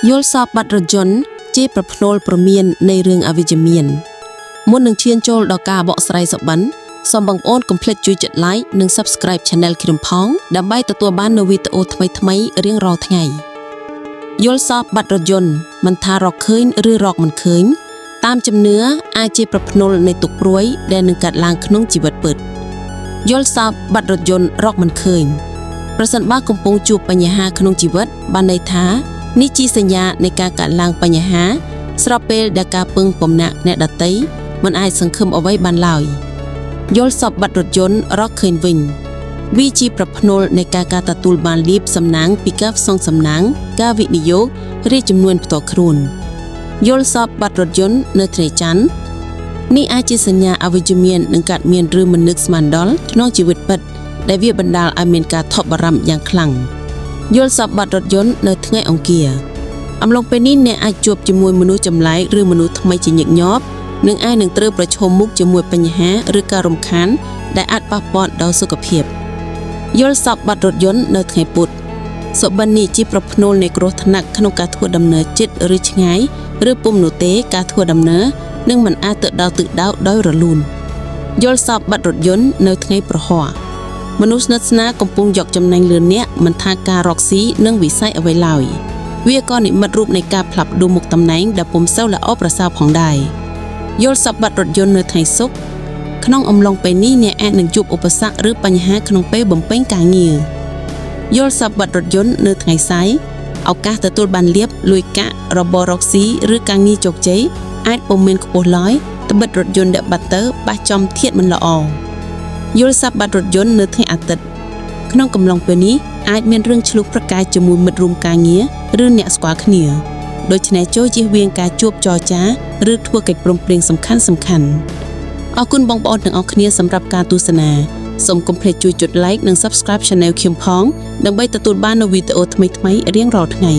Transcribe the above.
យល់សពបាត់រថយន្តជាប្រផ្នូលប្រមាននៃរឿងអវិជ្ជមានមុននឹងឈានចូលដល់ការបកស្រាយសុបិនសូមបងប្អូនកុំភ្លេចជួយចុច like និង subscribe Channel ខ្ញុំផងដើម្បីទទួលបាននូវវីដេអូថ្មីៗរៀងរាល់ថ្ងៃយល់សពបាត់រថយន្តមិនថារកឃើញឬរកមិនឃើញតាមជំនឿអាចជាប្រផ្នូលនៃទុក្ខព្រួយដែលនឹងកើតឡើងក្នុងជីវិតពិតយល់សពបាត់រថយន្តរកមិនឃើញប្រសិនបើកំពុងជួបបញ្ហាក្នុងជីវិតបានន័យថានេះជាសញ្ញានៃការកើតឡើងបញ្ហាស្របពេលដែលការពឹងពំនាក់អ្នកដទៃមិនអាចសង្ឃឹមអ្វីបានឡើយយល់សពបាត់រថយន្តរកឃើញវិញវាជាប្រផ្នូលនៃការទទួលបានលាភសំណាងពីការផ្សងសំណាងការវិនិយោគឬចំនួនផ្ទាល់ខ្លួនយល់សពបាត់រថយន្តនៅថ្ងៃច័ន្ទនេះអាចជាសញ្ញាអវិជ្ជមាននឹងកើតមានឬមិននឹកស្មានដល់ក្នុងជីវិតពិតដែលវាបណ្ដាលឲ្យមានការថប់បារម្ភយ៉ាងខ្លាំងយល់សពបាត់រថយន្តនៅថ្ងៃអង្គារអំឡុងពេលនេះអ្នកអាចជួបជាមួយមនុស្សចម្លែកឬមនុស្សថ្មីជាញឹកញាប់និងអាចនឹងត្រូវប្រឈមមុខជាមួយបញ្ហាឬការរំខានដែលអាចប៉ះពាល់ដល់សុខភាពយល់សពបាត់រថយន្តនៅថ្ងៃពុធសុបិននេះជាប្រផ្នូលនៃគ្រោះថ្នាក់ក្នុងការធ្វើដំណើរជិតឬឆ្ងាយឬពុំនោះទេការធ្វើដំណើរនឹងមិនអាចទៅដល់ទិសដៅដោយរលូនយល់សពបាត់រថយន្តនៅថ្ងៃប្រហ័សមនុស្សស្និទ្ធស្នាលកំពុងយកចំណេញលឿនអ្នកមិនថាការរកស៊ីនិងវិស័យអ្វីឡើយវាក៏និមិត្តរូបនៃការផ្លាស់ប្ដូរមុខតំណែងដែលពុំសូវល្អប្រសើរផងដែរយល់សពបាត់រថយន្តនៅថ្ងៃសុក្រក្នុងអំឡុងពេលនេះអ្នកអាចនឹងជួបឧបសគ្គឬបញ្ហាក្នុងពេលបំពេញការងារយល់សពបាត់រថយន្តនៅថ្ងៃសៅរ៍ឱកាសទទួលបានលាភលុយកាក់របររកស៊ីឬការងារជោគជ័យអាចពុំមានខ្ពស់ឡើយត្បិតរថយន្តដែលបាត់ទៅប៉ះចំធាតុមិនល្អយល់សពបាត់រថយន្តនៅថ្ងៃអាទិត្យក្នុងកំឡុងពេលនេះអាចមានរឿងឆ្លោះប្រកែកជាមួយមិត្តរួមការងារឬអ្នកស្គាល់គ្នាដូច្នេះចូលជៀសវាងការជួបចរចាឬធ្វើកិច្ចព្រមព្រៀងសំខាន់អរគុណបងប្អូនទាំងអស់គ្នាសម្រាប់ការទស្សនាសូមកុំភ្លេចជួយចុច like និង subscribe Channel ខ្ញុំផងដើម្បីទទួលបាននូវវីដេអូថ្មីៗរៀងរាល់ថ្ងៃ